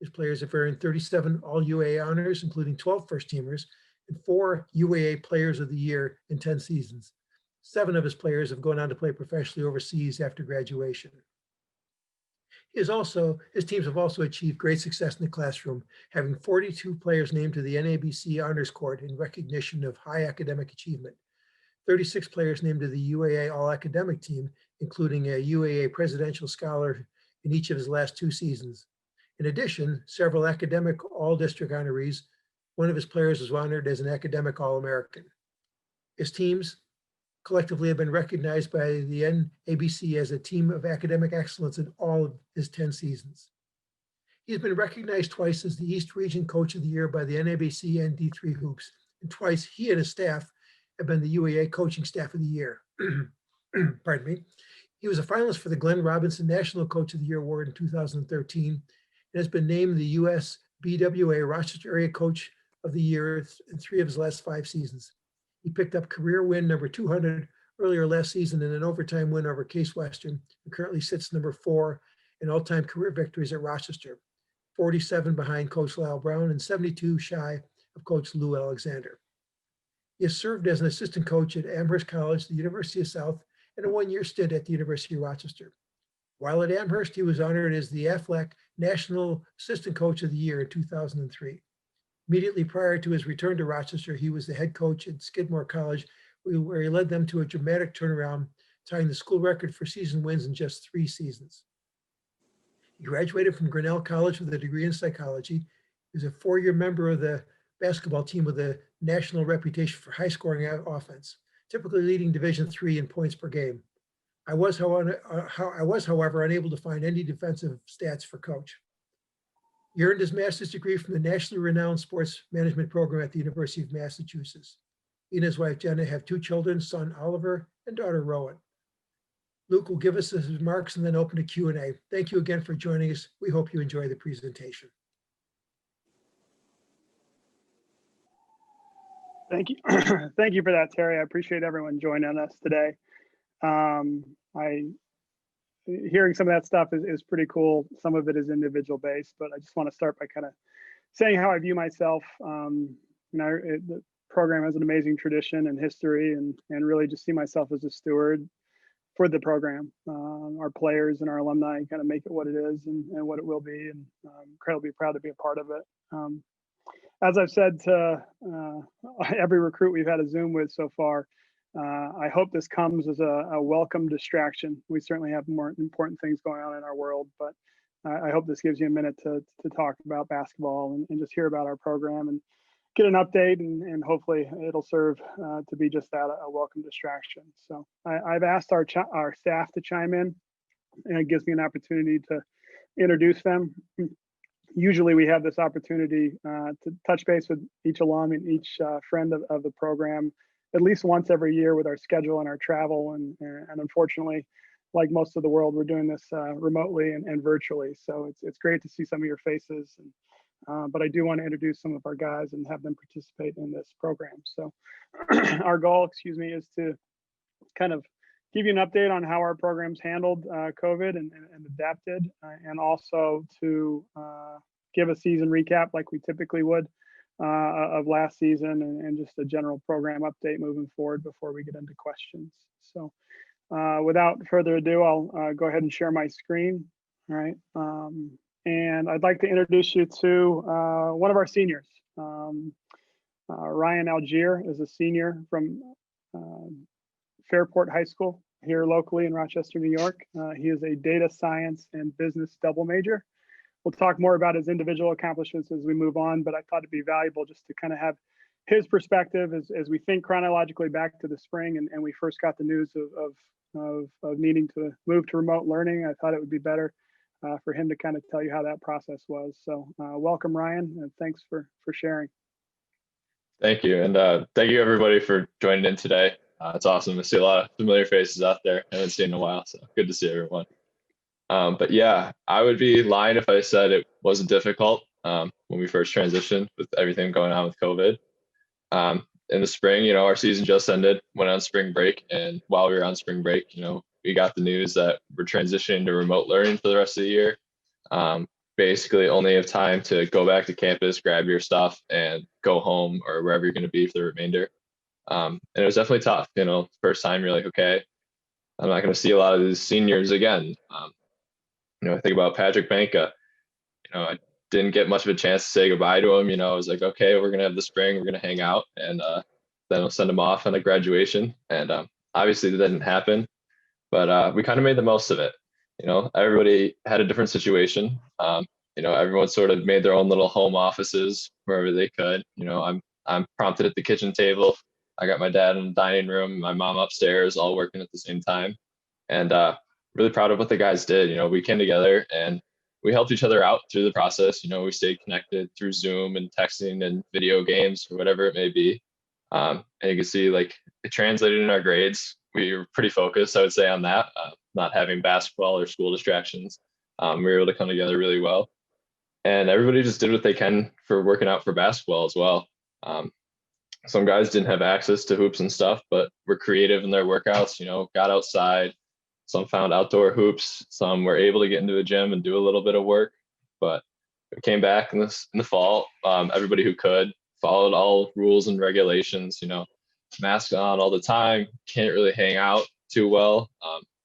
His players have earned 37 All-UAA honors, including 12 first-teamers, and 4 UAA Players of the Year in 10 seasons. 7 of his players have gone on to play professionally overseas after graduation. His teams have also achieved great success in the classroom, having 42 players named to the NABC Honors Court in recognition of high academic achievement, 36 players named to the UAA All-Academic Team, including a UAA Presidential Scholar in each of his last 2 seasons. In addition, several academic All-District honorees. One of his players was honored as an academic All-American. His teams collectively have been recognized by the NABC as a team of academic excellence in all of his 10 seasons. He has been recognized twice as the East Region Coach of the Year by the NABC and D3 Hoops, and twice he and his staff have been the UAA Coaching Staff of the Year. Pardon me. He was a finalist for the Glenn Robinson National Coach of the Year Award in 2013 and has been named the US BWA Rochester Area Coach of the Year in 3 of his last 5 seasons. He picked up career win number 200 earlier last season in an overtime win over Case Western, and currently sits number 4 in all-time career victories at Rochester, 47 behind Coach Lyle Brown and 72 shy of Coach Lou Alexander. He has served as an assistant coach at Amherst College, the University of South, and a 1-year stint at the University of Rochester. While at Amherst, he was honored as the AFLAC National Assistant Coach of the Year in 2003. Immediately prior to his return to Rochester, he was the head coach at Skidmore College, where he led them to a dramatic turnaround, tying the school record for season wins in just 3 seasons. He graduated from Grinnell College with a degree in psychology. He was a 4-year member of the basketball team with a national reputation for high-scoring offense, typically leading Division III in points per game. I was, however, unable to find any defensive stats for Coach. He earned his master's degree from the nationally renowned sports management program at the University of Massachusetts. He and his wife, Jenna, have 2 children, son Oliver and daughter Rowan. Luke will give us his remarks and then open to Q&A. Thank you again for joining us. We hope you enjoy the presentation. Thank you. Thank you for that, Terry. I appreciate everyone joining us today. Hearing some of that stuff is pretty cool. Some of it is individual based, but I just want to start by kind of saying how I view myself. The program has an amazing tradition and history, and really just see myself as a steward for the program. Our players and our alumni kind of make it what it is and what it will be, and I'm incredibly proud to be a part of it. As I've said to every recruit we've had a Zoom with so far, I hope this comes as a welcome distraction. We certainly have more important things going on in our world, but I hope this gives you a minute to talk about basketball and just hear about our program and get an update, and hopefully it'll serve to be just that, a welcome distraction. So I've asked our staff to chime in, and it gives me an opportunity to introduce them. Usually we have this opportunity to touch base with each alum and each friend of the program at least once every year with our schedule and our travel. And unfortunately, like most of the world, we're doing this remotely and virtually. So it's great to see some of your faces. But I do want to introduce some of our guys and have them participate in this program. So our goal, is to kind of give you an update on how our programs handled COVID and adapted, and also to give a season recap like we typically would of last season, and just a general program update moving forward before we get into questions. So without further ado, I'll go ahead and share my screen. All right. And I'd like to introduce you to one of our seniors. Ryan Algier is a senior from Fairport High School here locally in Rochester, New York. He is a data science and business double major. We'll talk more about his individual accomplishments as we move on, but I thought it'd be valuable just to kind of have his perspective as we think chronologically back to the spring and we first got the news of needing to move to remote learning. I thought it would be better for him to kind of tell you how that process was. So welcome, Ryan, and thanks for sharing. Thank you. And thank you everybody for joining in today. It's awesome to see a lot of familiar faces out there. I haven't seen in a while, so good to see everyone. But yeah, I would be lying if I said it wasn't difficult when we first transitioned with everything going on with COVID. In the spring, our season just ended, went on spring break. And while we were on spring break, we got the news that we're transitioning to remote learning for the rest of the year. basically only have time to go back to campus, grab your stuff, and go home or wherever you're going to be for the remainder. And it was definitely tough. First time you're like, okay, I'm not going to see a lot of these seniors again. I think about Patrick Banka. I didn't get much of a chance to say goodbye to him. I was like, okay, we're going to have the spring, we're going to hang out, and then I'll send him off on a graduation. And obviously that didn't happen, but we kind of made the most of it. Everybody had a different situation. Everyone sort of made their own little home offices wherever they could. I'm prompted at the kitchen table. I got my dad in the dining room, my mom upstairs, all working at the same time. And really proud of what the guys did. We came together and we helped each other out through the process. We stayed connected through Zoom and texting and video games or whatever it may be. And you can see like it translated in our grades. We were pretty focused, I would say, on that, not having basketball or school distractions. We were able to come together really well. And everybody just did what they can for working out for basketball as well. Some guys didn't have access to hoops and stuff, but were creative in their workouts, got outside. Some found outdoor hoops. Some were able to get into a gym and do a little bit of work. But we came back in the fall. Everybody who could followed all rules and regulations, mask on all the time, can't really hang out too well.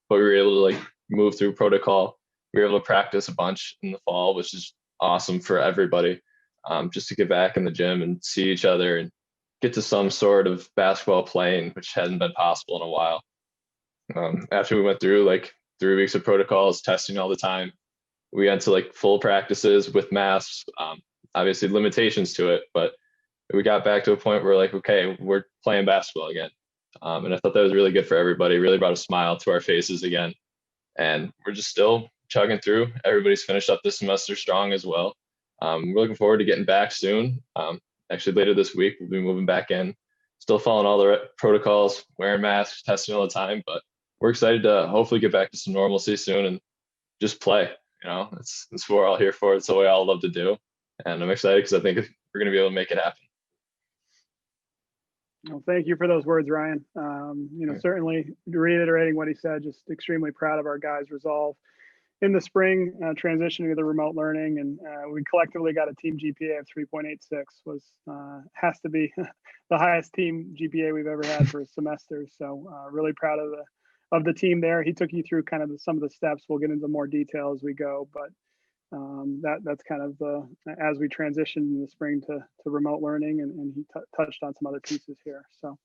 But we were able to like move through protocol. We were able to practice a bunch in the fall, which is awesome for everybody. Just to get back in the gym and see each other and get to some sort of basketball playing, which hadn't been possible in a while. After we went through like 3 weeks of protocols, testing all the time, we went to like full practices with masks, obviously limitations to it, but we got back to a point where like, okay, we're playing basketball again. And I thought that was really good for everybody, really brought a smile to our faces again. And we're just still chugging through. Everybody's finished up this semester strong as well. We're looking forward to getting back soon. Actually later this week, we'll be moving back in, still following all the protocols, wearing masks, testing all the time, but we're excited to hopefully get back to some normalcy soon and just play. It's what we're all here for. It's what we all love to do. And I'm excited because I think we're going to be able to make it happen. Well, thank you for those words, Ryan. Certainly reiterating what he said, just extremely proud of our guys' resolve in the spring, transitioning to the remote learning, and we collectively got a team GPA of 3.86, was has to be the highest team GPA we've ever had for a semester. So really proud of the team there. He took you through kind of some of the steps. We'll get into more detail as we go, but that's kind of as we transition in the spring to remote learning, and he touched on some other pieces here. So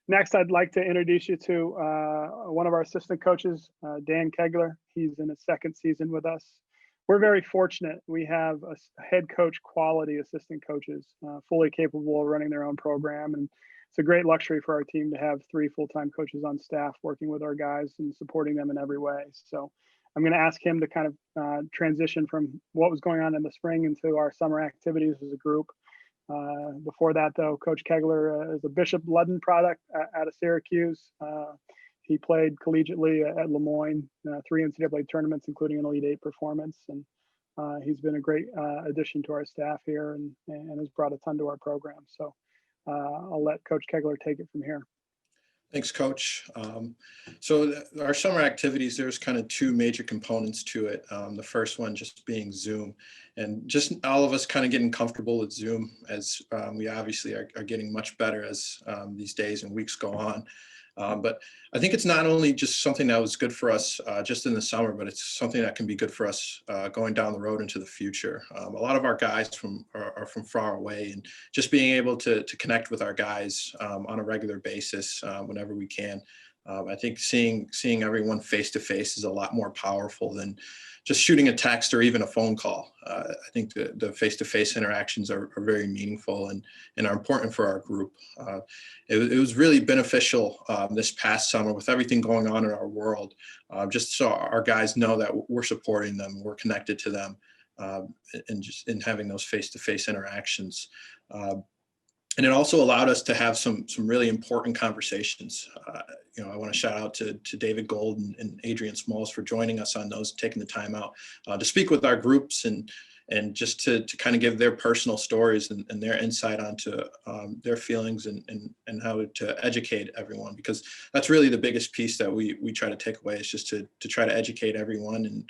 next, I'd like to introduce you to one of our assistant coaches, Dan Kegler. He's in his second season with us. We're very fortunate. We have a head coach quality assistant coaches, fully capable of running their own program. And it's a great luxury for our team to have 3 full-time coaches on staff working with our guys and supporting them in every way. So I'm going to ask him to kind of transition from what was going on in the spring into our summer activities as a group. Before that, though, Coach Kegler is a Bishop Ludden product out of Syracuse. He played collegiately at Le Moyne, 3 NCAA tournaments, including an Elite 8 performance. And he's been a great addition to our staff here and has brought a ton to our program. So I'll let Coach Kegler take it from here. Thanks, Coach. So our summer activities, there's kind of 2 major components to it. The first one just being Zoom, and just all of us kind of getting comfortable with Zoom, as we obviously are getting much better as these days and weeks go on. But I think it's not only just something that was good for us just in the summer, but it's something that can be good for us going down the road into the future. A lot of our guys are from far away, and just being able to connect with our guys on a regular basis whenever we can. I think seeing everyone face to face is a lot more powerful than just shooting a text or even a phone call. I think the face-to-face interactions are very meaningful and are important for our group. It was really beneficial this past summer with everything going on in our world, just so our guys know that we're supporting them, we're connected to them, and just in having those face-to-face interactions. And it also allowed us to have some really important conversations. I want to shout out to David Gold and Adrian Smalls for joining us on those, taking the time out to speak with our groups and just to kind of give their personal stories and their insight onto their feelings and how to educate everyone, because that's really the biggest piece that we try to take away, is just to try to educate everyone and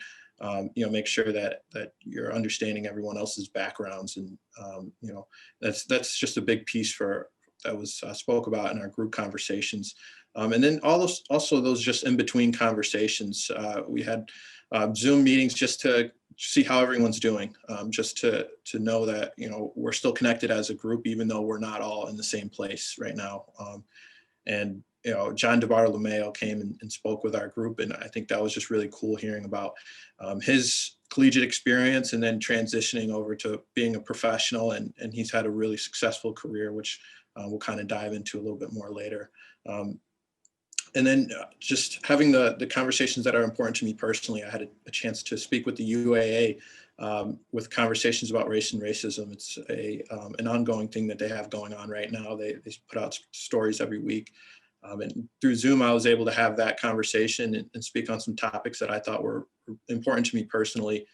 make sure that you're understanding everyone else's backgrounds. And, that's just a big piece that was spoke about in our group conversations. And then also those just in between conversations, we had Zoom meetings just to see how everyone's doing, just to know that, we're still connected as a group, even though we're not all in the same place right now. And John DeBartolomeo came and spoke with our group, and I think that was just really cool hearing about his collegiate experience and then transitioning over to being a professional, and he's had a really successful career, which we'll kind of dive into a little bit more later. And then just having the conversations that are important to me personally. I had a chance to speak with the UAA with conversations about race and racism. It's an ongoing thing that they have going on right now. They put out stories every week. And through Zoom, I was able to have that conversation and speak on some topics that I thought were important to me personally,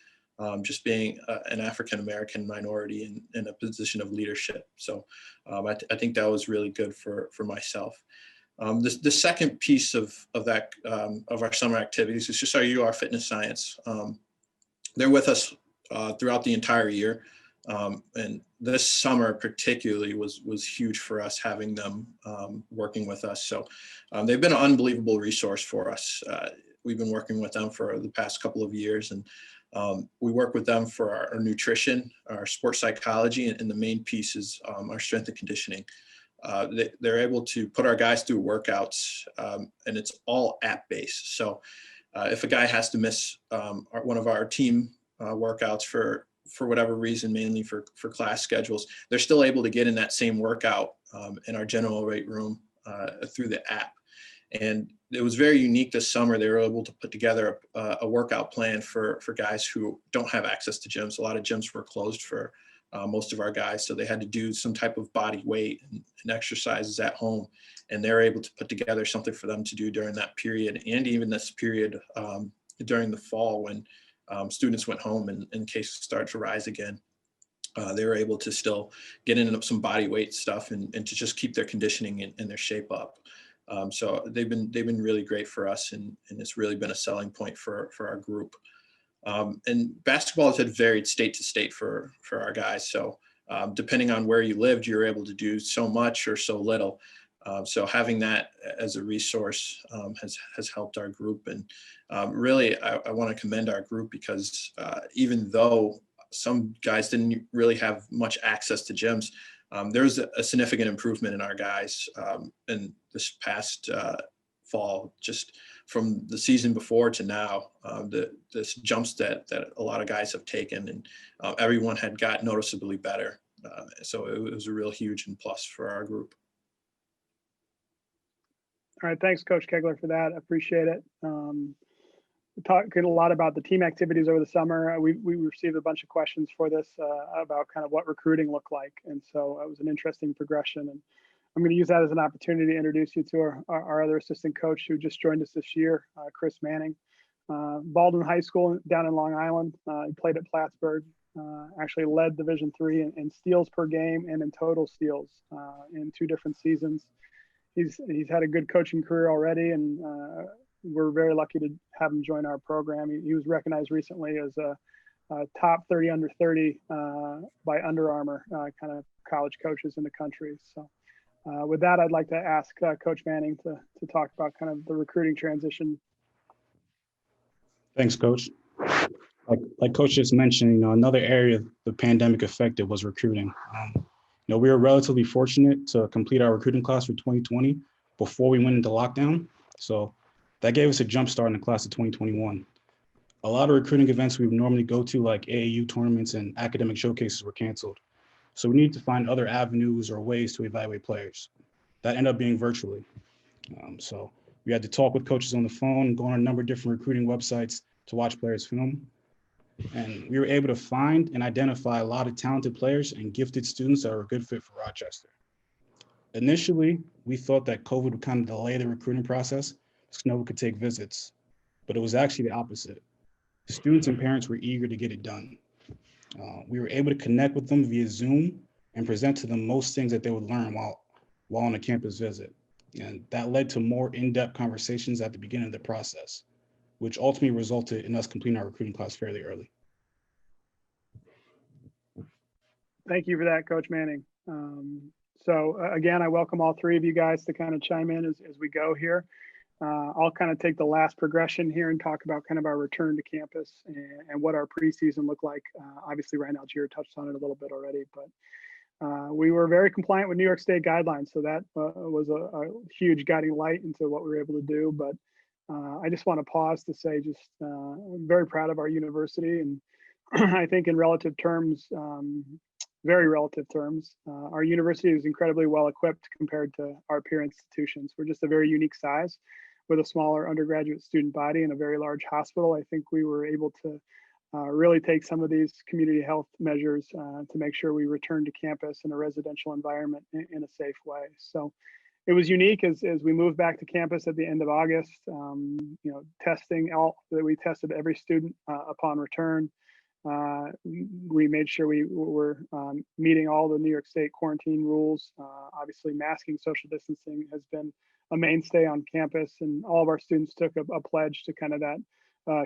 just being an African-American minority in a position of leadership. So I think that was really good for myself. The second piece of that of our summer activities is just our UR Fitness Science. They're with us throughout the entire year, and this summer particularly was huge for us, having them working with us. So they've been an unbelievable resource for us. We've been working with them for the past couple of years, and we work with them for our nutrition, our sports psychology, and the main piece is our strength and conditioning. They're able to put our guys through workouts, and it's all app-based. So if a guy has to miss one of our team workouts for whatever reason, mainly for class schedules, they're still able to get in that same workout in our general weight room through the app. And it was very unique this summer. They were able to put together a workout plan for guys who don't have access to gyms. A lot of gyms were closed for most of our guys, so they had to do some type of body weight and exercises at home, and they're able to put together something for them to do during that period, and even this period during the fall when students went home and cases started to rise again. They were able to still get into some body weight stuff and to just keep their conditioning and their shape up. So they've been really great for us, and it's really been a selling point for our group. And basketball has had varied state to state for our guys. So depending on where you lived, you're able to do so much or so little. So having that as a resource has helped our group. And really, I want to commend our group because even though some guys didn't really have much access to gyms, there's a significant improvement in our guys in this past fall, just from the season before to now. This jumps that a lot of guys have taken, and everyone had got noticeably better. So it was a real huge and plus for our group. All right, thanks, Coach Kegler, for that. I appreciate it. Talking a lot about the team activities over the summer. We received a bunch of questions for this about kind of what recruiting looked like, and so it was an interesting progression. And I'm going to use that as an opportunity to introduce you to our other assistant coach who just joined us this year, Chris Manning. Baldwin High School down in Long Island. He played at Plattsburgh. Actually led Division III in steals per game and in total steals in 2 different seasons. He's had a good coaching career already, and we're very lucky to have him join our program. He was recognized recently as a top 30 under 30 by Under Armour, kind of college coaches in the country. So with that, I'd like to ask Coach Manning to talk about kind of the recruiting transition. Thanks, Coach. Like Coach just mentioned, another area the pandemic affected was recruiting. We were relatively fortunate to complete our recruiting class for 2020 before we went into lockdown. So that gave us a jump start in the class of 2021. A lot of recruiting events we would normally go to, like AAU tournaments and academic showcases, were canceled. So we needed to find other avenues or ways to evaluate players. That ended up being virtually. So we had to talk with coaches on the phone, go on a number of different recruiting websites to watch players film. And we were able to find and identify a lot of talented players and gifted students that were a good fit for Rochester. Initially, we thought that COVID would kind of delay the recruiting process so no one could take visits, but it was actually the opposite. Students and parents were eager to get it done. We were able to connect with them via Zoom and present to them most things that they would learn while on a campus visit. And that led to more in-depth conversations at the beginning of the process, which ultimately resulted in us completing our recruiting class fairly early. Thank you for that, Coach Manning. Again, I welcome all three of you guys to kind of chime in as we go here. I'll kind of take the last progression here and talk about kind of our return to campus and what our preseason looked like. Obviously, right now, Jared touched on it a little bit already, but we were very compliant with New York State guidelines. So that was a huge guiding light into what we were able to do. But I just want to pause to say I'm very proud of our university. And I think in relative terms, very relative terms, our university is incredibly well equipped compared to our peer institutions. We're just a very unique size with a smaller undergraduate student body and a very large hospital. I think we were able to really take some of these community health measures to make sure we return to campus in a residential environment in a safe way. So it was unique as we moved back to campus at the end of August. We tested every student upon return. We made sure we were meeting all the New York State quarantine rules. Obviously, masking, social distancing has been a mainstay on campus, and all of our students took a pledge to kind of that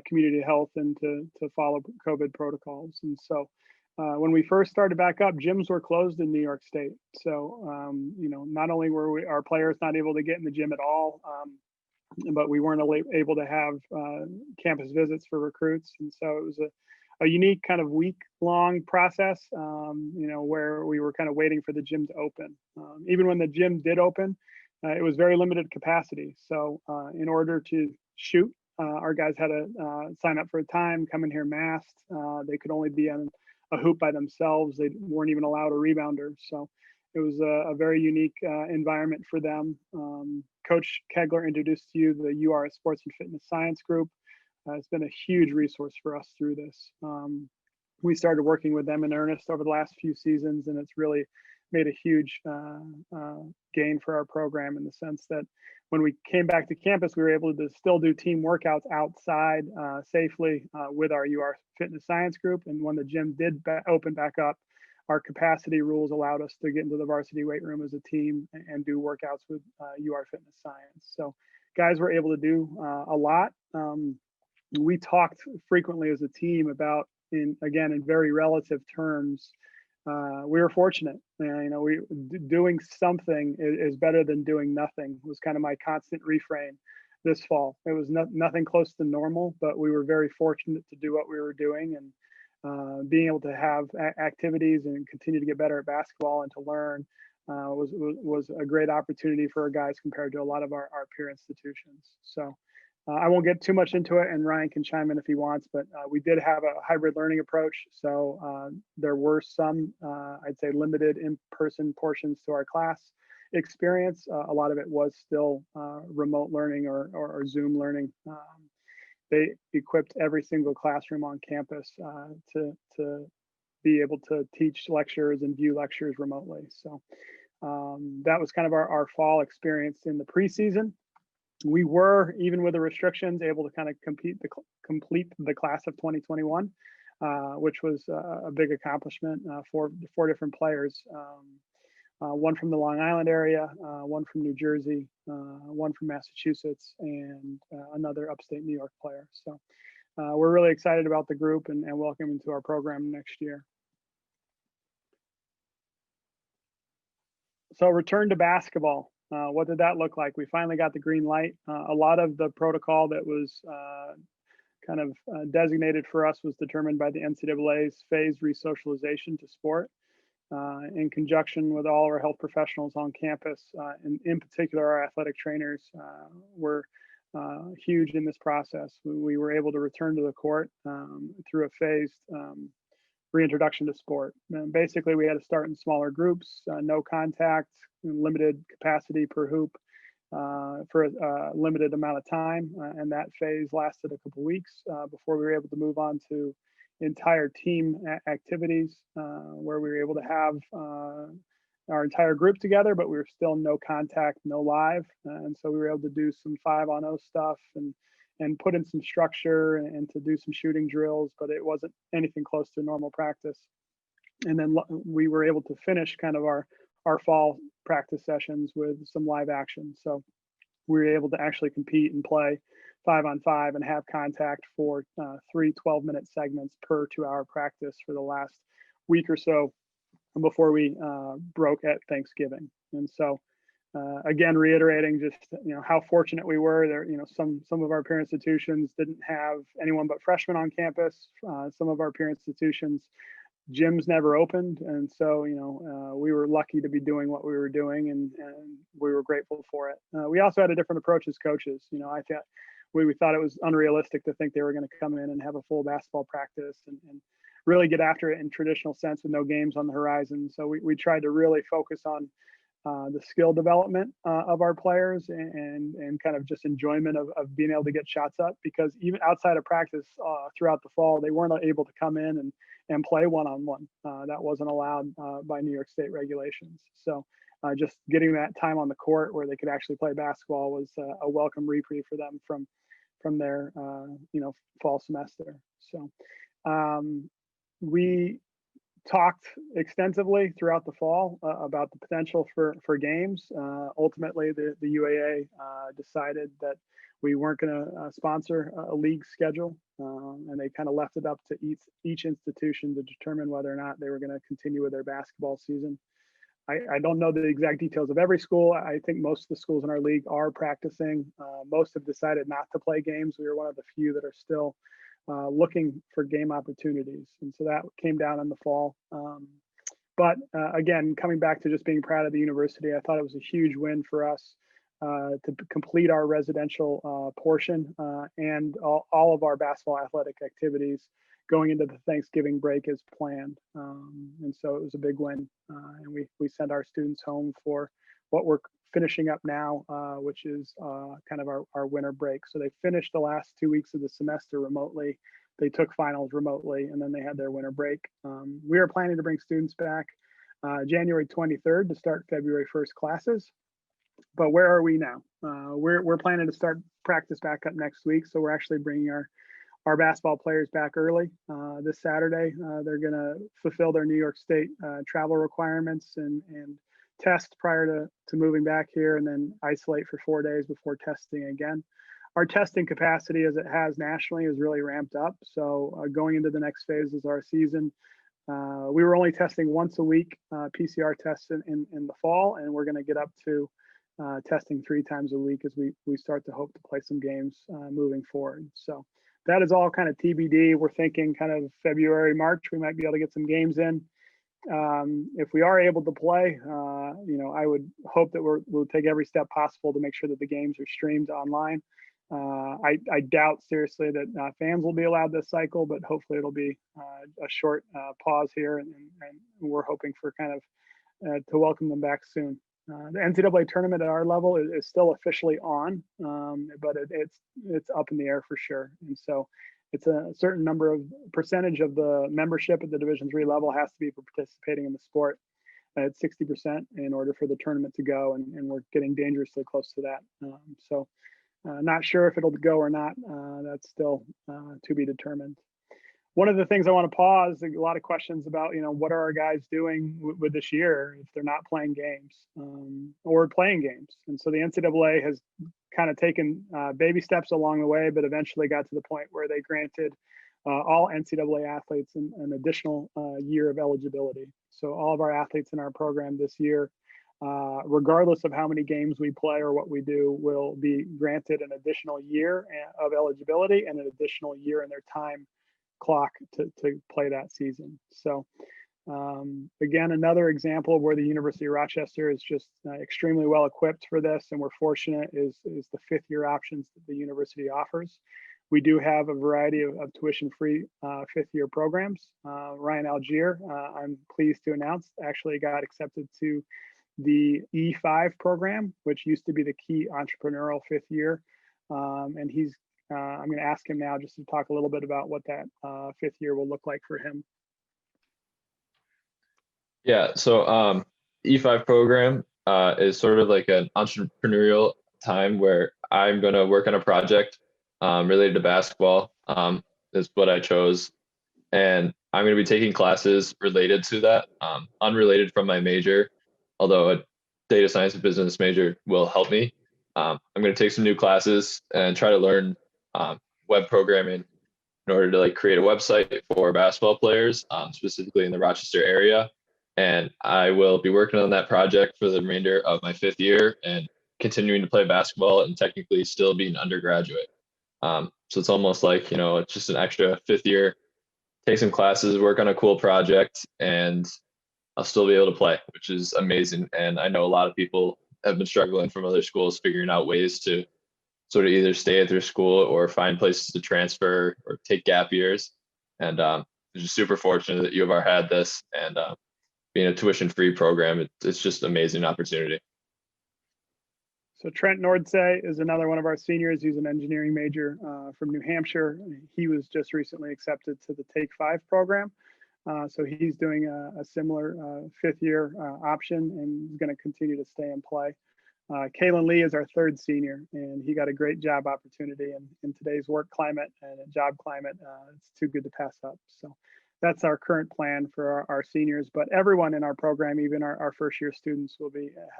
community health and to follow COVID protocols. And so when we first started back up, gyms were closed in New York State. So, not only were our players not able to get in the gym at all, but we weren't able to have campus visits for recruits. And so it was a unique kind of week-long process, where we were kind of waiting for the gym to open. Even when the gym did open, it was very limited capacity. So in order to shoot, our guys had to sign up for a time, come in here masked. They could only be on a hoop by themselves. They weren't even allowed a rebounder. So it was a very unique environment for them. Coach Kegler introduced to you the UR Sports and Fitness Science Group. It's been a huge resource for us through this. We started working with them in earnest over the last few seasons, and it's really made a huge gain for our program in the sense that when we came back to campus, we were able to still do team workouts outside safely with our UR Fitness Science Group. And when the gym did open back up, our capacity rules allowed us to get into the varsity weight room as a team and do workouts with UR Fitness Science. So guys were able to do a lot. We talked frequently as a team about, in very relative terms, we were fortunate. Doing something is better than doing nothing was kind of my constant refrain this fall. It was nothing close to normal, but we were very fortunate to do what we were doing, and being able to have activities and continue to get better at basketball and to learn was a great opportunity for our guys compared to a lot of our peer institutions. So I won't get too much into it, and Ryan can chime in if he wants, but we did have a hybrid learning approach. So there were some, I'd say, limited in-person portions to our class experience. A lot of it was still remote learning or Zoom learning. They equipped every single classroom on campus to be able to teach lectures and view lectures remotely. So that was kind of our fall experience in the preseason. We were, even with the restrictions, able to kind of complete the class of 2021, which was a big accomplishment for 4 different players. One from the Long Island area, one from New Jersey, one from Massachusetts, and another upstate New York player. So we're really excited about the group and welcome them to our program next year. So return to basketball. What did that look like? We finally got the green light. A lot of the protocol that was kind of designated for us was determined by the NCAA's phased resocialization to sport in conjunction with all our health professionals on campus. And in particular, our athletic trainers were huge in this process. We were able to return to the court through a phased reintroduction to sport. And basically, we had to start in smaller groups, no contact, limited capacity per hoop for a limited amount of time. And that phase lasted a couple weeks before we were able to move on to entire team activities where we were able to have our entire group together, but we were still no contact, no live. And so we were able to do some 5-on-0 stuff and put in some structure and to do some shooting drills, but it wasn't anything close to normal practice. And then we were able to finish kind of our fall practice sessions with some live action. So we were able to actually compete and play 5-on-5 and have contact for 3 12-minute segments per 2-hour practice for the last week or so before we broke at Thanksgiving. And so again, reiterating just how fortunate we were there. Some of our peer institutions didn't have anyone but freshmen on campus. Some of our peer institutions, gyms never opened, and so we were lucky to be doing what we were doing, and we were grateful for it. We also had a different approach as coaches. I thought we thought it was unrealistic to think they were going to come in and have a full basketball practice and really get after it in traditional sense with no games on the horizon. So we tried to really focus on the skill development of our players and kind of just enjoyment of being able to get shots up, because even outside of practice throughout the fall, they weren't able to come in and play one-on-one. That wasn't allowed by New York State regulations. So just getting that time on the court where they could actually play basketball was a welcome reprieve for them from their fall semester. So we talked extensively throughout the fall about the potential for games. Ultimately, the UAA decided that we weren't going to sponsor a league schedule, and they kind of left it up to each institution to determine whether or not they were going to continue with their basketball season. I don't know the exact details of every school. I think most of the schools in our league are practicing. Most have decided not to play games. We were one of the few that are still looking for game opportunities. And so that came down in the fall. But again, coming back to just being proud of the university, I thought it was a huge win for us to complete our residential portion and all of our basketball athletic activities going into the Thanksgiving break as planned. And so it was a big win. And we sent our students home for what we're finishing up now, which is kind of our winter break. So they finished the last 2 weeks of the semester remotely. They took finals remotely, and then they had their winter break. We are planning to bring students back January 23rd to start February 1st classes. But where are we now? We're planning to start practice back up next week. So we're actually bringing our basketball players back early this Saturday. They're going to fulfill their New York State travel requirements and test prior to moving back here, and then isolate for 4 days before testing again. Our testing capacity, as it has nationally, is really ramped up. So going into the next phase is our season. We were only testing once a week, PCR tests in the fall, and we're going to get up to testing 3 times a week as we start to hope to play some games moving forward. So that is all kind of TBD. We're thinking kind of February, March, we might be able to get some games in. If we are able to play, I would hope that we'll take every step possible to make sure that the games are streamed online. I doubt seriously that fans will be allowed this cycle, but hopefully it'll be a short pause here, and we're hoping for kind of to welcome them back soon. The NCAA tournament at our level is still officially on, but it's up in the air for sure. And so it's a certain percentage of the membership at the Division III level has to be participating in the sport at 60% in order for the tournament to go, and we're getting dangerously close to that. So not sure if it'll go or not. That's still to be determined. One of the things I want to pause, a lot of questions about, what are our guys doing with this year if they're not playing games or playing games. And so the NCAA has kind of taken baby steps along the way, but eventually got to the point where they granted all NCAA athletes an additional year of eligibility. So all of our athletes in our program this year, regardless of how many games we play or what we do, will be granted an additional year of eligibility and an additional year in their time clock to play that season. So again, another example of where the University of Rochester is just extremely well equipped for this, and we're fortunate is the 5th year options that the university offers. We do have a variety of tuition-free 5th year programs. Ryan Algier, I'm pleased to announce, actually got accepted to the E5 program, which used to be the key entrepreneurial 5th year, and I'm going to ask him now just to talk a little bit about what that 5th year will look like for him. Yeah, so E5 program is sort of like an entrepreneurial time where I'm going to work on a project related to basketball. Is what I chose. And I'm going to be taking classes related to that, unrelated from my major, although a data science and business major will help me. I'm going to take some new classes and try to learn web programming in order to like create a website for basketball players, specifically in the Rochester area. And I will be working on that project for the remainder of my 5th year and continuing to play basketball and technically still be an undergraduate. So it's almost like, it's just an extra 5th year, take some classes, work on a cool project, and I'll still be able to play, which is amazing. And I know a lot of people have been struggling from other schools, figuring out ways to sort of either stay at their school or find places to transfer or take gap years. And I'm just super fortunate that U of R had this, and being a tuition-free program, it's just an amazing opportunity. So Trent Nordsay is another one of our seniors. He's an engineering major from New Hampshire. He was just recently accepted to the Take 5 program. So he's doing a similar 5th year option and he's going to continue to stay and play. Kalen Lee is our 3rd senior, and he got a great job opportunity. And in today's work climate and job climate, it's too good to pass up. So that's our current plan for our seniors. But everyone in our program, even our 1st year students, will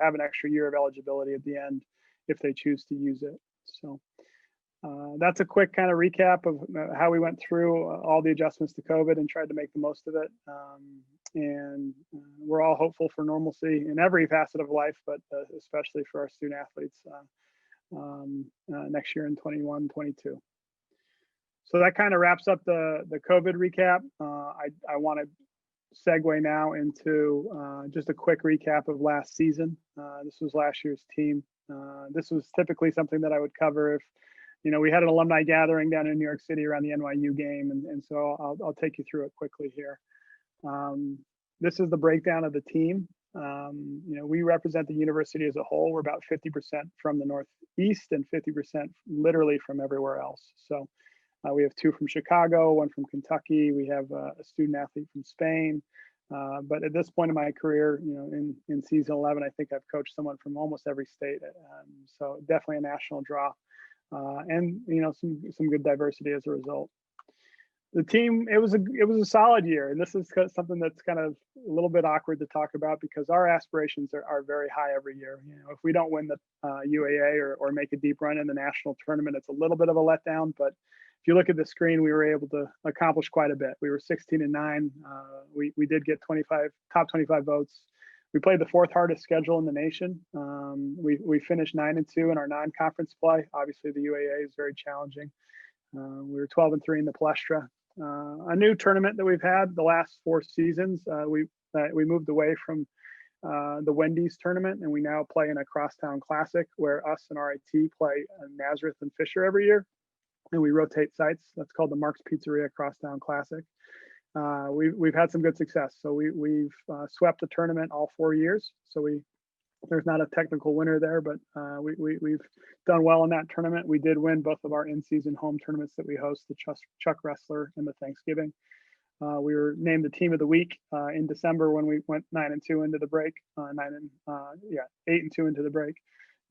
have an extra year of eligibility at the end if they choose to use it. So that's a quick kind of recap of how we went through all the adjustments to COVID and tried to make the most of it. And we're all hopeful for normalcy in every facet of life, but especially for our student athletes next year in 21-22. So that kind of wraps up the COVID recap. I want to segue now into just a quick recap of last season. This was last year's team. This was typically something that I would cover if, we had an alumni gathering down in New York City around the NYU game. And so I'll take you through it quickly here. This is the breakdown of the team. We represent the university as a whole. We're about 50% from the Northeast and 50% literally from everywhere else. So we have 2 from Chicago, 1 from Kentucky. We have a student athlete from Spain. But at this point in my career, in season 11, I think I've coached someone from almost every state. So definitely a national draw, and some good diversity as a result. The team, it was a solid year, and this is something that's kind of a little bit awkward to talk about because our aspirations are very high every year. If we don't win the UAA or make a deep run in the national tournament, it's a little bit of a letdown. But if you look at the screen, we were able to accomplish quite a bit. We were 16-9. We did get top 25 votes. We played the 4th hardest schedule in the nation. We finished 9-2 in our non-conference play. Obviously, the UAA is very challenging. We were 12-3 in the Palestra. A new tournament that we've had the last 4 seasons. We moved away from the Wendy's tournament, and we now play in a crosstown classic where us and RIT play Nazareth and Fisher every year, and we rotate sites. That's called the Mark's Pizzeria Crosstown Classic. We've had some good success. So we've swept the tournament all 4 years. So there's not a technical winner there, but we've done well in that tournament. We did win both of our in-season home tournaments that we host, the Chuck Wrestler and the Thanksgiving. We were named the team of the week in December when we went 9-2 into the break, 8-2 into the break.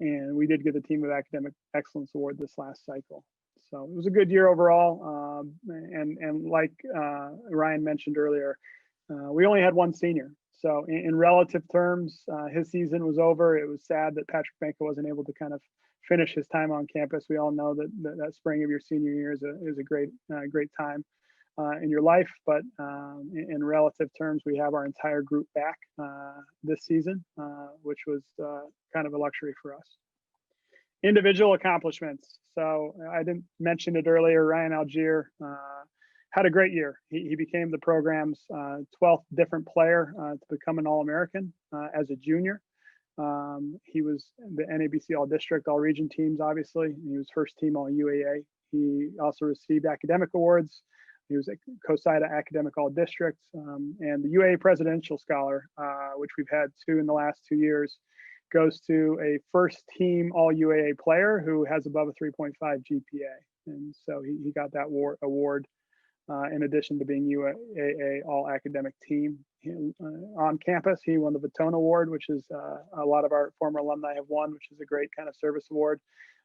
And we did get the Team of Academic Excellence Award this last cycle. So it was a good year overall. And like Ryan mentioned earlier, we only had 1 senior. So in relative terms, his season was over. It was sad that Patrick Banka wasn't able to kind of finish his time on campus. We all know that spring of your senior year is a great time in your life. But in relative terms, we have our entire group back this season, which was kind of a luxury for us. Individual accomplishments. So I didn't mention it earlier. Ryan Algier had a great year. He became the program's 12th different player to become an All-American as a junior. He was the NABC All-District, All-Region teams, obviously. And he was first team All-UAA. He also received academic awards. He was a COSIDA Academic All-District and the UAA Presidential Scholar, which we've had 2 in the last 2 years, goes to a first team All-UAA player who has above a 3.5 GPA. And so he got that award. In addition to being UAA All-Academic Team. On campus, he won the Baton Award, which is a lot of our former alumni have won, which is a great kind of service award.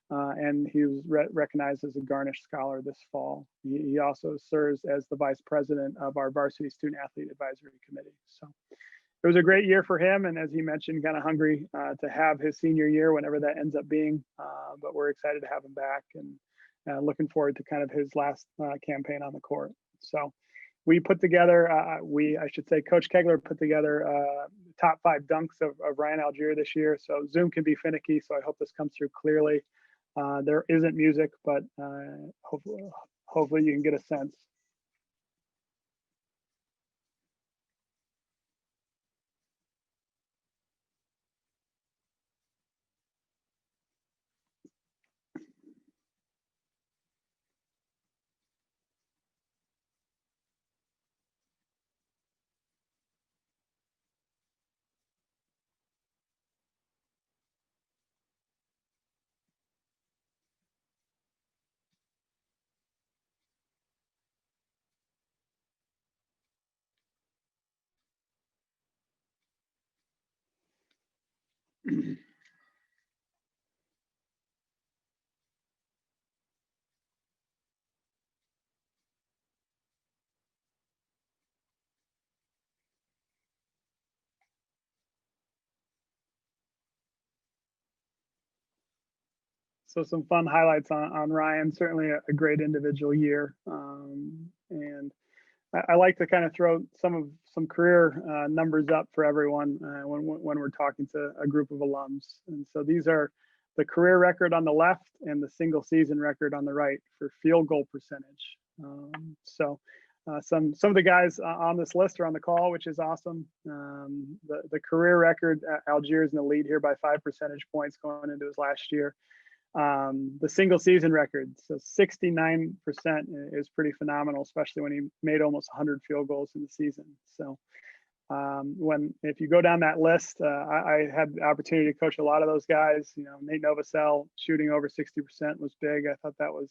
And he was recognized as a Garnish Scholar this fall. He also serves as the Vice President of our Varsity Student Athlete Advisory Committee. So it was a great year for him. And as he mentioned, kind of hungry to have his senior year, whenever that ends up being. But we're excited to have him back. And looking forward to kind of his last campaign on the court. So we put together, I should say, Coach Kegler put together top 5 dunks of Ryan Algier this year. So Zoom can be finicky. So I hope this comes through clearly. There isn't music, but hopefully you can get a sense. So some fun highlights on Ryan. Certainly a great individual year, and I like to kind of throw some career numbers up for everyone when we're talking to a group of alums. And so these are the career record on the left and the single season record on the right for field goal percentage. Some of the guys on this list are on the call, which is awesome. The career record, Algier is in the lead here by 5 percentage points going into his last year. The single season record, so 69% is pretty phenomenal, especially when he made almost 100 field goals in the season. So if you go down that list, I had the opportunity to coach a lot of those guys. You know, Nate Novosel shooting over 60% was big. I thought that was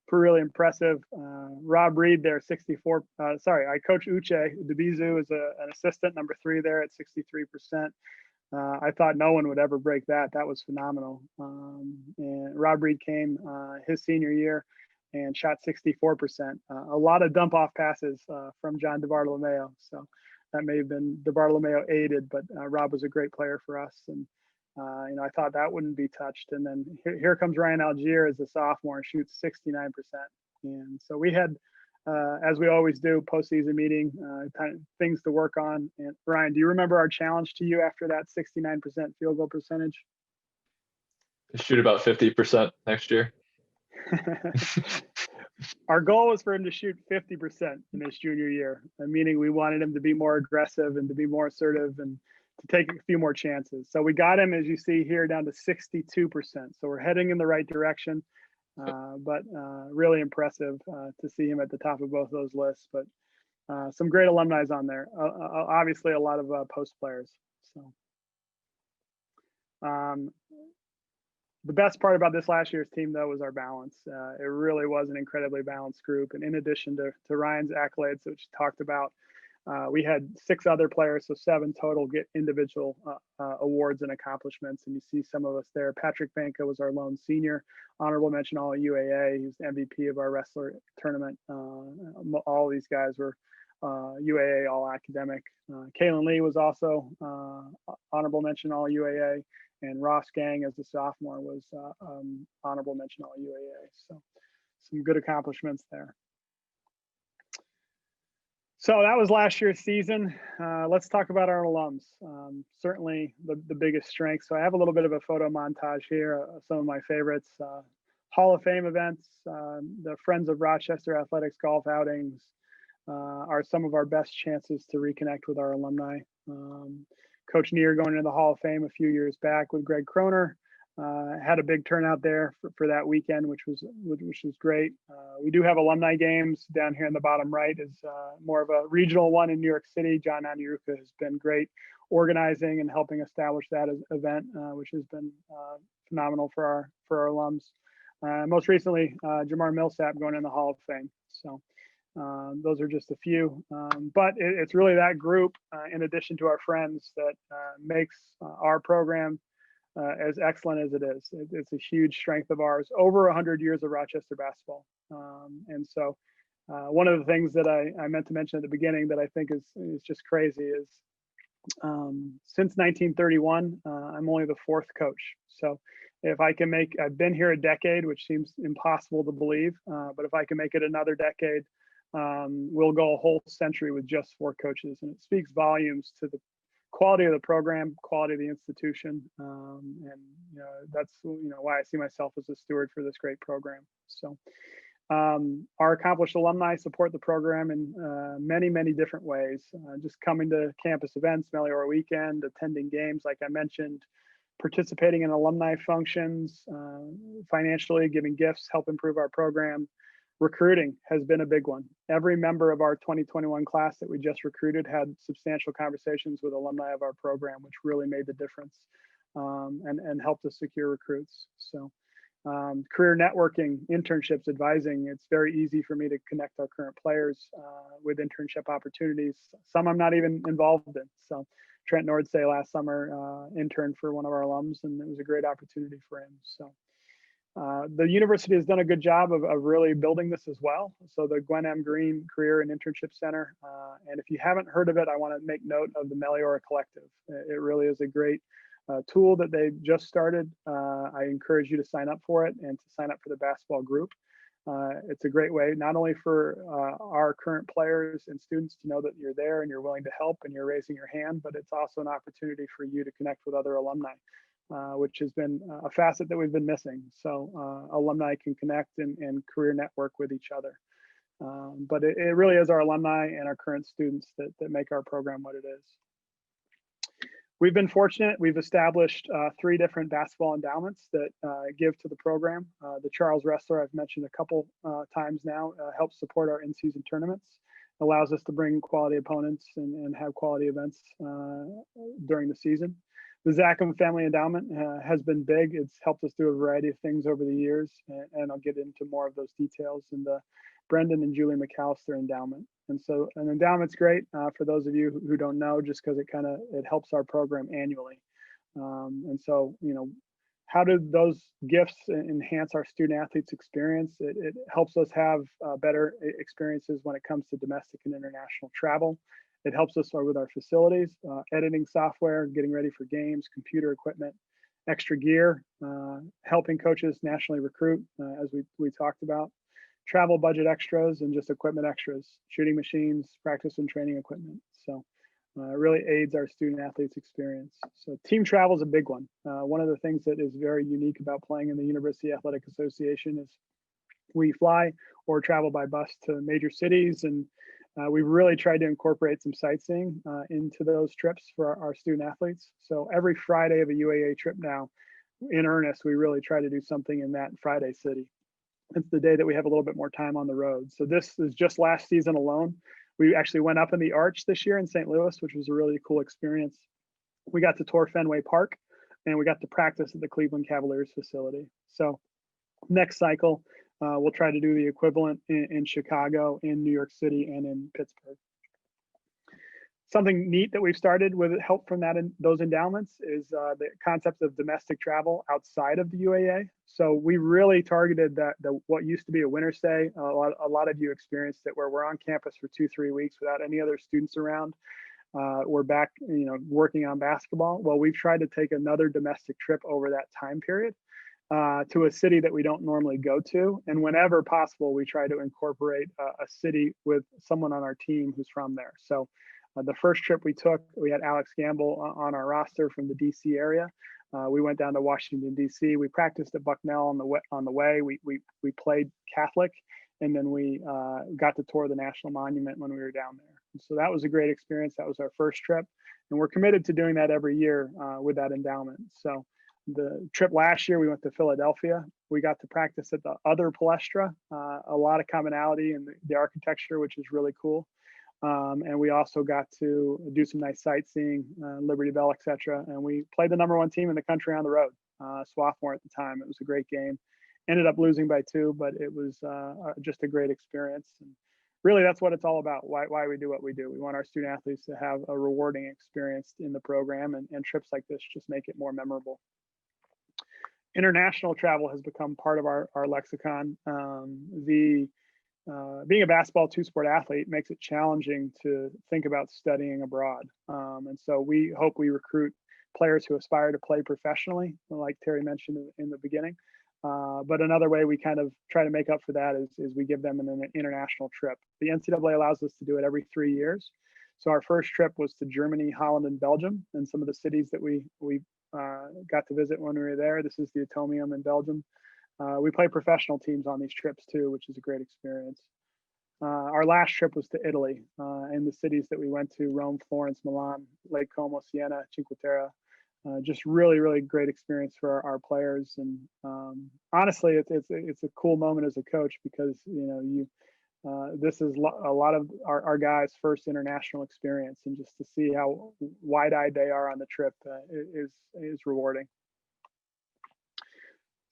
really impressive. Rob Reed there, 64. I coach Uche Debizu as an assistant, number 3 there at 63%. I thought no one would ever break that. That was phenomenal. And Rob Reed came his senior year and shot 64%. A lot of dump off passes from John DeBartolomeo. So that may have been DeBartolomeo aided, but Rob was a great player for us. And, I thought that wouldn't be touched. And then here comes Ryan Algier as a sophomore and shoots 69%. And so we had, as we always do, postseason meeting, things to work on. And Ryan, do you remember our challenge to you after that 69% field goal percentage? Shoot about 50% next year. Our goal was for him to shoot 50% in his junior year, meaning we wanted him to be more aggressive and to be more assertive and to take a few more chances. So we got him, as you see here, down to 62%. So we're heading in the right direction. But really impressive to see him at the top of both those lists. But some great alumni on there. Obviously, a lot of post players. So the best part about this last year's team, though, was our balance. It really was an incredibly balanced group. And in addition to Ryan's accolades, which he talked about, we had 6 other players, so 7 total, get individual awards and accomplishments. And you see some of us there. Patrick Banca was our lone senior, honorable mention all UAA. He was MVP of our wrestler tournament. All these guys were UAA all academic. Kalen Lee was also honorable mention all UAA. And Ross Gang, as a sophomore, was honorable mention all UAA. So some good accomplishments there. So that was last year's season. Let's talk about our alums. Certainly the biggest strength. So I have a little bit of a photo montage here, some of my favorites. Hall of Fame events, the Friends of Rochester Athletics golf outings are some of our best chances to reconnect with our alumni. Coach Neer going into the Hall of Fame a few years back with Greg Kroner. Had a big turnout there for that weekend, which was great. We do have alumni games down here in the bottom right. Is more of a regional one in New York City. John Aniruka has been great organizing and helping establish that event, which has been phenomenal for our alums. Most recently, Jamar Millsap going in the Hall of Fame. So those are just a few, but it's really that group, in addition to our friends, that makes our program as excellent as it is. It's a huge strength of ours. Over 100 years of Rochester basketball, and so one of the things that I meant to mention at the beginning that I think is just crazy is since 1931, I'm only the 4th coach. So if I can make, I've been here a decade, which seems impossible to believe, but if I can make it another decade, we'll go a whole century with just 4 coaches. And it speaks volumes to the quality of the program, quality of the institution. And, that's, why I see myself as a steward for this great program. So our accomplished alumni support the program in many, many different ways. Just coming to campus events, Meliora Weekend, attending games, like I mentioned, participating in alumni functions, financially giving gifts, help improve our program. Recruiting has been a big one. Every member of our 2021 class that we just recruited had substantial conversations with alumni of our program, which really made the difference and helped us secure recruits. So career networking, internships, advising, it's very easy for me to connect our current players with internship opportunities. Some I'm not even involved in. So Trent Nordsay last summer interned for one of our alums, and it was a great opportunity for him. So the university has done a good job of really building this as well. So the Gwen M. Green Career and Internship Center. And if you haven't heard of it, I want to make note of the Meliora Collective. It really is a great tool that they just started. I encourage you to sign up for it and to sign up for the basketball group. It's a great way, not only for our current players and students to know that you're there and you're willing to help and you're raising your hand, but it's also an opportunity for you to connect with other alumni, which has been a facet that we've been missing. So alumni can connect and career network with each other. But it really is our alumni and our current students that make our program what it is. We've been fortunate. We've established 3 different basketball endowments that give to the program. The Charles Wrestler, I've mentioned a couple times now, helps support our in-season tournaments, allows us to bring quality opponents and have quality events during the season. The Zackham Family Endowment has been big. It's helped us do a variety of things over the years, and I'll get into more of those details in the Brendan and Julie McAllister Endowment. And so an endowment's great for those of you who don't know, just because it helps our program annually. And so, how do those gifts enhance our student athletes experience? It helps us have better experiences when it comes to domestic and international travel. It helps us with our facilities, editing software, getting ready for games, computer equipment, extra gear, helping coaches nationally recruit, as we talked about, travel budget extras, and just equipment extras, shooting machines, practice and training equipment. So it really aids our student athletes experience. So team travel is a big one. One of the things that is very unique about playing in the University Athletic Association is we fly or travel by bus to major cities, and we've really tried to incorporate some sightseeing into those trips for our student athletes. So every Friday of a UAA trip now, in earnest, we really try to do something in that Friday city. It's the day that we have a little bit more time on the road. So this is just last season alone. We actually went up in the Arch this year in St. Louis, which was a really cool experience. We got to tour Fenway Park, and we got to practice at the Cleveland Cavaliers facility. So next cycle, we'll try to do the equivalent in Chicago, in New York City, and in Pittsburgh. Something neat that we've started with help from those endowments is the concept of domestic travel outside of the UAA. So we really targeted what used to be a winter stay. A lot of you experienced it, where we're on campus for 2-3 weeks without any other students around. We're back, working on basketball. Well, we've tried to take another domestic trip over that time period to a city that we don't normally go to. And whenever possible, we try to incorporate a city with someone on our team who's from there. So the first trip we took, we had Alex Gamble on our roster from the DC area. We went down to Washington, DC. We practiced at Bucknell on the way. We played Catholic, and then we got to tour the National Monument when we were down there. And so that was a great experience. That was our first trip, and we're committed to doing that every year with that endowment. So the trip last year, we went to Philadelphia. We got to practice at the other Palestra, a lot of commonality in the architecture, which is really cool. And we also got to do some nice sightseeing, Liberty Bell, etc. And we played the #1 team in the country on the road, Swarthmore at the time. It was a great game. Ended up losing by 2, but it was just a great experience. And really, that's what it's all about. Why we do what we do. We want our student athletes to have a rewarding experience in the program, and trips like this just make it more memorable. International travel has become part of our lexicon. Being a basketball 2-sport athlete makes it challenging to think about studying abroad. And so we hope we recruit players who aspire to play professionally, like Terry mentioned in the beginning. But another way we kind of try to make up for that is we give them an international trip. The NCAA allows us to do it every 3 years. So our first trip was to Germany, Holland, and Belgium, and some of the cities that we got to visit when we were there. This is the Atomium in Belgium. We play professional teams on these trips too, which is a great experience. Our last trip was to Italy, and the cities that we went to: Rome, Florence, Milan, Lake Como, Siena, Cinque Terre. Just really, really great experience for our players. And honestly, it's a cool moment as a coach, because this is a lot of our guys' first international experience, and just to see how wide-eyed they are on the trip is rewarding.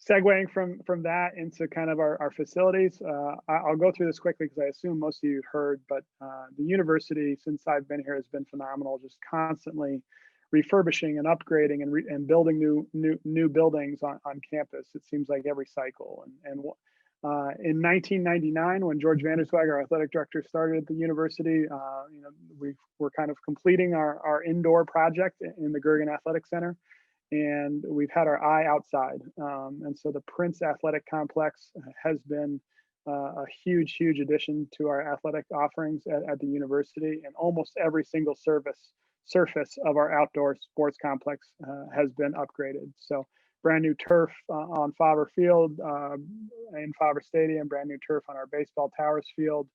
Segueing from that into kind of our facilities, I'll go through this quickly because I assume most of you heard, but the university, since I've been here, has been phenomenal, just constantly refurbishing and upgrading and building new buildings on campus. It seems like every cycle. And in 1999, when George Vanderswag, our athletic director, started at the university, we were kind of completing our indoor project in the Gergen Athletic Center. And we've had our eye outside. And so the Prince Athletic Complex has been a huge addition to our athletic offerings at the university. And almost every single surface of our outdoor sports complex has been upgraded. So brand new turf on Faber Field, in Faber Stadium, brand new turf on our baseball towers field.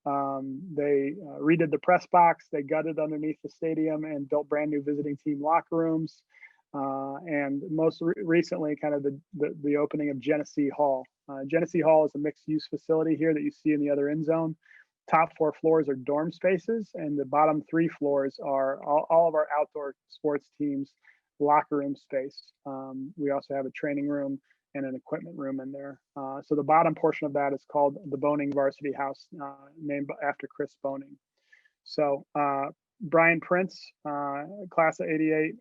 They redid the press box, they gutted underneath the stadium and built brand new visiting team locker rooms. And most recently, kind of the opening of Genesee Hall. Genesee Hall is a mixed-use facility here that you see in the other end zone. Top 4 floors are dorm spaces, and the bottom 3 floors are all of our outdoor sports teams' locker room space. We also have a training room and an equipment room in there. So the bottom portion of that is called the Boning Varsity House, named after Chris Boning. So Brian Prince, class of '88,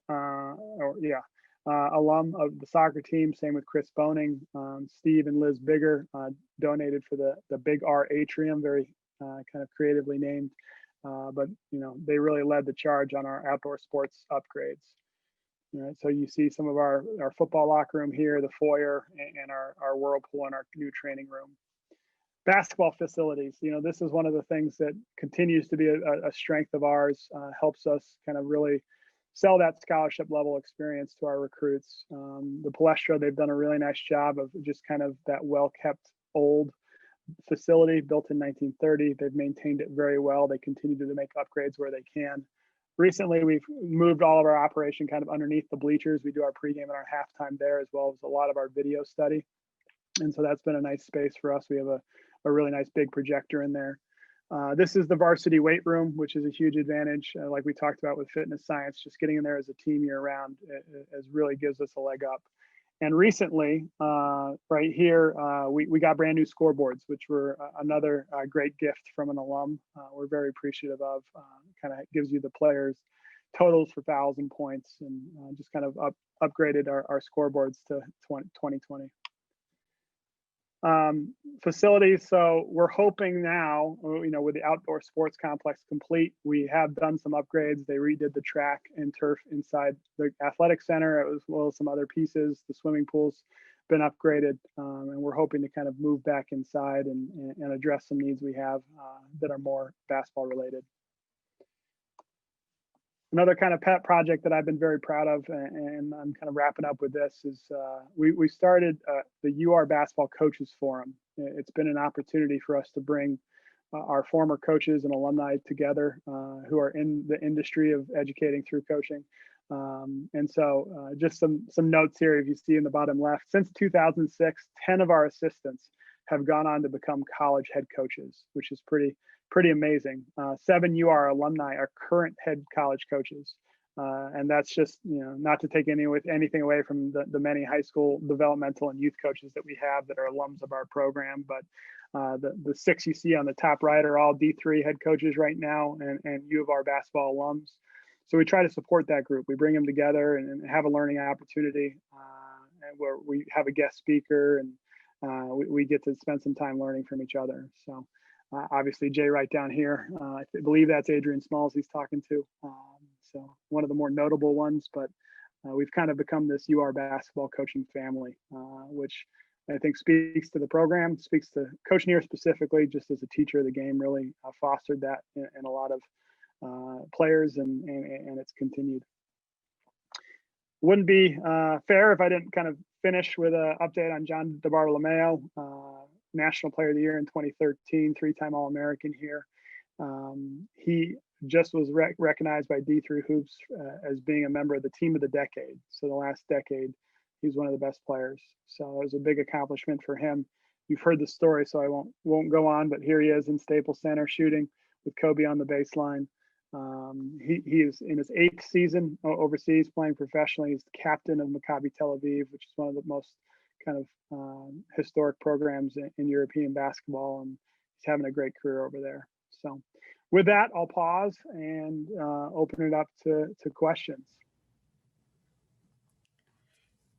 alum of the soccer team. Same with Chris Boning. Steve and Liz Bigger donated for the Big R Atrium, very kind of creatively named. But they really led the charge on our outdoor sports upgrades. So you see some of our football locker room here, the foyer, and our whirlpool and our new training room. Basketball facilities, this is one of the things that continues to be a strength of ours, helps us kind of really sell that scholarship level experience to our recruits. The Palestra, they've done a really nice job of just kind of that well-kept old facility built in 1930. They've maintained it very well. They continue to make upgrades where they can. Recently, we've moved all of our operation kind of underneath the bleachers. We do our pregame and our halftime there, as well as a lot of our video study. And so that's been a nice space for us. We have a really nice big projector in there. This is the varsity weight room, which is a huge advantage. Like we talked about with fitness science, just getting in there as a team year round really gives us a leg up. And recently, right here, we got brand new scoreboards, which were another great gift from an alum. We're very appreciative of. Kind of gives you the players' totals for fouls and points, and just kind of upgraded our scoreboards to 2020. Facilities. So we're hoping now, with the outdoor sports complex complete, we have done some upgrades. They redid the track and turf inside the athletic center, as well as some other pieces. The swimming pool's been upgraded, and we're hoping to kind of move back inside and address some needs we have that are more basketball related. Another kind of pet project that I've been very proud of, and I'm kind of wrapping up with this, is we started the UR Basketball Coaches Forum. It's been an opportunity for us to bring our former coaches and alumni together who are in the industry of educating through coaching. And so just some notes here, if you see in the bottom left, since 2006, 10 of our assistants have gone on to become college head coaches, which is pretty amazing. 7 UR alumni are current head college coaches. And that's just, not to take anything away from the many high school developmental and youth coaches that we have that are alums of our program. But the 6 you see on the top right are all D3 head coaches right now, and U of R basketball alums. So we try to support that group. We bring them together and have a learning opportunity, and where we have a guest speaker, and we get to spend some time learning from each other. So obviously Jay right down here, I believe that's Adrian Smalls he's talking to. So one of the more notable ones, but we've kind of become this UR basketball coaching family, which I think speaks to the program, speaks to Coach Neer specifically, just as a teacher of the game, really fostered that in a lot of players, and it's continued. Wouldn't be fair if I didn't kind of finish with an update on John DeBartolomeo, National Player of the Year in 2013, three-time All-American here. He just was recognized by D3 Hoops as being a member of the Team of the Decade. So the last decade, he's one of the best players. So it was a big accomplishment for him. You've heard the story, so I won't go on, but here he is in Staples Center shooting with Kobe on the baseline. He is in his 8th season overseas playing professionally. He's the captain of Maccabi Tel Aviv, which is one of the most kind of historic programs in European basketball, and he's having a great career over there. So with that, I'll pause and open it up to questions.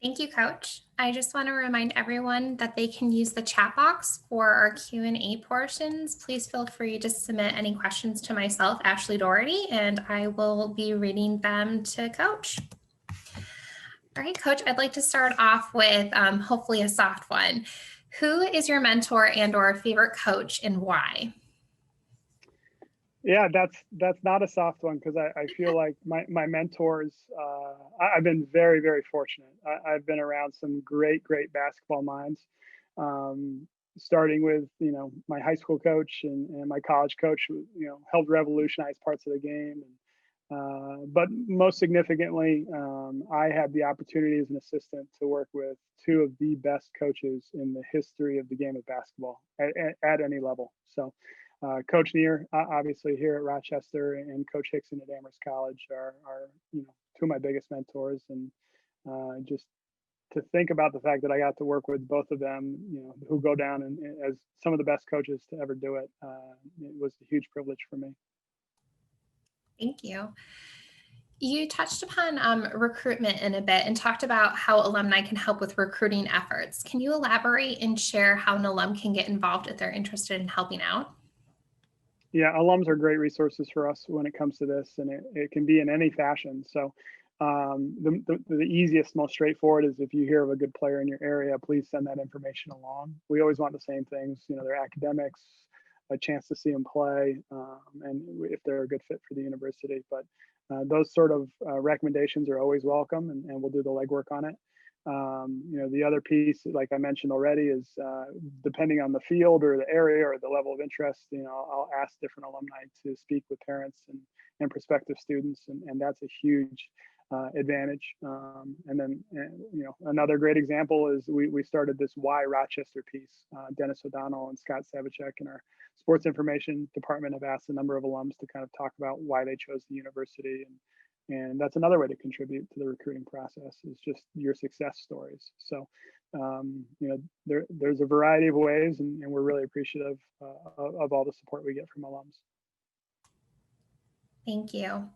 Thank you, Coach. I just want to remind everyone that they can use the chat box for our Q&A portions. Please feel free to submit any questions to myself, Ashley Doherty, and I will be reading them to Coach. All right, Coach, I'd like to start off with hopefully a soft one. Who is your mentor and or favorite coach, and why? Yeah, that's not a soft one, because I feel like my mentors, I've been very, very fortunate. I've been around some great basketball minds, starting with, my high school coach and my college coach, who, helped revolutionize parts of the game. But most significantly, I had the opportunity as an assistant to work with two of the best coaches in the history of the game of basketball at any level. So Coach Neer, obviously here at Rochester, and Coach Hickson at Amherst College are two of my biggest mentors. And just to think about the fact that I got to work with both of them, who go down and as some of the best coaches to ever do it, it was a huge privilege for me. Thank you. You touched upon recruitment in a bit and talked about how alumni can help with recruiting efforts. Can you elaborate and share how an alum can get involved if they're interested in helping out? Yeah, alums are great resources for us when it comes to this, and it can be in any fashion. So the easiest, most straightforward is if you hear of a good player in your area, please send that information along. We always want the same things, their academics, a chance to see them play, and if they're a good fit for the university. But those sort of recommendations are always welcome, and we'll do the legwork on it. The other piece, like I mentioned already, is depending on the field or the area or the level of interest, I'll ask different alumni to speak with parents and prospective students, and that's a huge advantage. And then, another great example is we started this Why Rochester piece. Dennis O'Donnell and Scott Savicek in our sports information department have asked a number of alums to kind of talk about why they chose the university, and that's another way to contribute to the recruiting process, is just your success stories. So, there's a variety of ways, and we're really appreciative of all the support we get from alums. Thank you.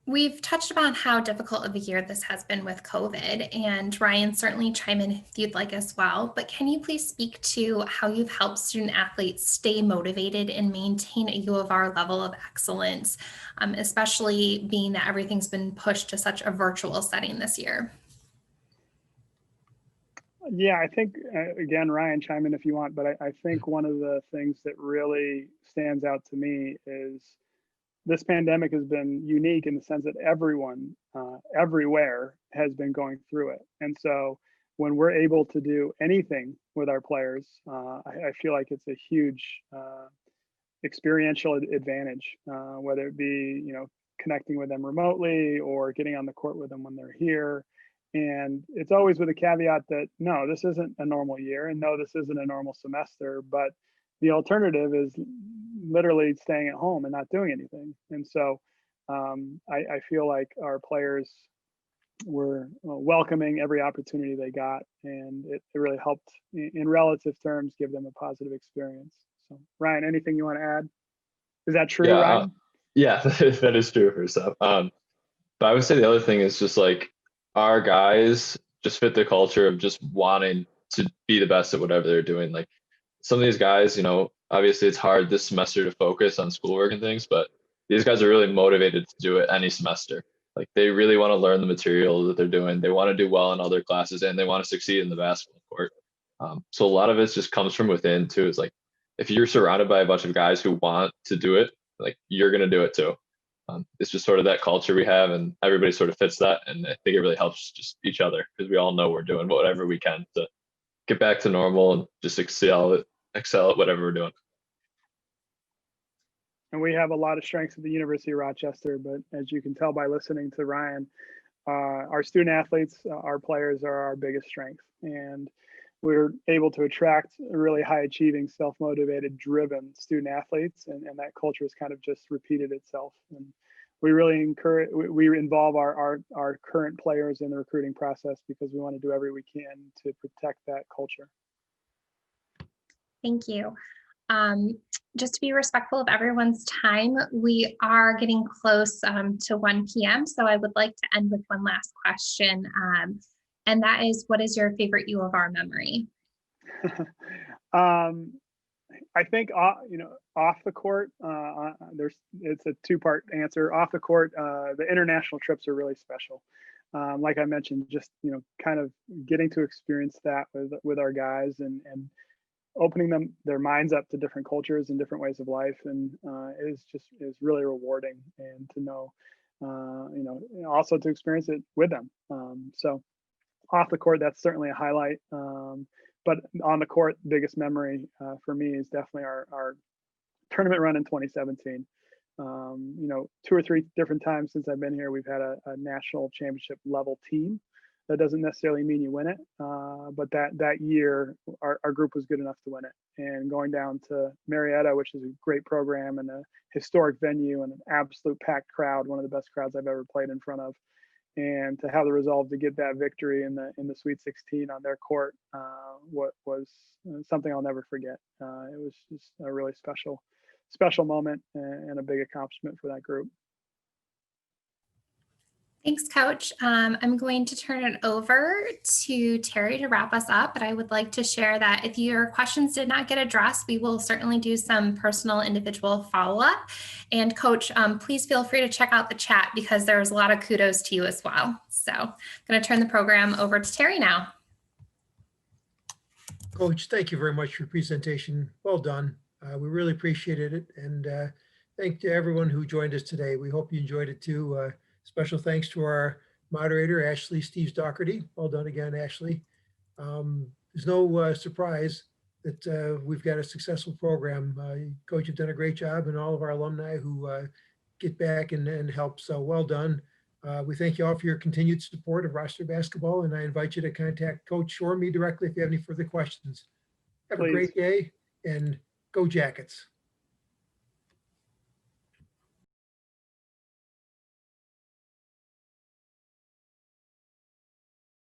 We've touched upon how difficult of a year this has been with COVID, and Ryan, certainly chime in if you'd like as well, but can you please speak to how you've helped student athletes stay motivated and maintain a U of R level of excellence, especially being that everything's been pushed to such a virtual setting this year? Yeah, I think, again, Ryan, chime in if you want, but I think one of the things that really stands out to me is this pandemic has been unique in the sense that everyone, everywhere, has been going through it. And so when we're able to do anything with our players, I feel like it's a huge experiential advantage, whether it be, connecting with them remotely or getting on the court with them when they're here. And it's always with a caveat that, no, this isn't a normal year, and no, this isn't a normal semester, but the alternative is literally staying at home and not doing anything. And so I feel like our players were welcoming every opportunity they got, and it really helped in relative terms give them a positive experience. So Ryan, anything you want to add? Is that true, Ryan? Yeah, that is true for some. But I would say the other thing is just like our guys just fit the culture of just wanting to be the best at whatever they're doing. Like some of these guys, obviously it's hard this semester to focus on schoolwork and things, but these guys are really motivated to do it any semester. Like they really want to learn the material that they're doing. They want to do well in other classes and they want to succeed in the basketball court. So a lot of it just comes from within too. It's like if you're surrounded by a bunch of guys who want to do it, like you're going to do it too. It's just sort of that culture we have, and everybody sort of fits that. And I think it really helps just each other because we all know we're doing whatever we can to get back to normal and just excel at whatever we're doing. And we have a lot of strengths at the University of Rochester, but as you can tell by listening to Ryan, our student athletes, our players are our biggest strength. And we're able to attract really high achieving, self-motivated, driven student athletes. And that culture has kind of just repeated itself. And we really encourage, we involve our current players in the recruiting process because we want to do everything we can to protect that culture. Thank you. Just to be respectful of everyone's time, we are getting close to 1 p.m. So I would like to end with one last question. And that is, what is your favorite U of R memory? I think, off the court, it's a two-part answer. Off the court, the international trips are really special. Like I mentioned, just, kind of getting to experience that with our guys and opening their minds up to different cultures and different ways of life, and is really rewarding. And to know, also to experience it with them. So off the court, that's certainly a highlight. But on the court, biggest memory for me is definitely our tournament run in 2017. 2 or 3 different times since I've been here, we've had a national championship level team. That doesn't necessarily mean you win it, but that year our group was good enough to win it. And going down to Marietta, which is a great program and a historic venue and an absolute packed crowd, one of the best crowds I've ever played in front of, and to have the resolve to get that victory in the Sweet 16 on their court, what was something I'll never forget. It was just a really special moment and a big accomplishment for that group. Thanks, Coach. I'm going to turn it over to Terry to wrap us up, but I would like to share that if your questions did not get addressed, we will certainly do some personal individual follow-up. And Coach, please feel free to check out the chat because there's a lot of kudos to you as well. So I'm going to turn the program over to Terry now. Coach, thank you very much for your presentation. Well done. We really appreciated it. And thank you to everyone who joined us today. We hope you enjoyed it too. Special thanks to our moderator, Ashley Steves Doherty. Well done again, Ashley. There's no surprise that we've got a successful program. Coach, you've done a great job, and all of our alumni who get back and help. So well done. We thank you all for your continued support of Rochester basketball, and I invite you to contact Coach or me directly if you have any further questions. Have a great day, and go Jackets.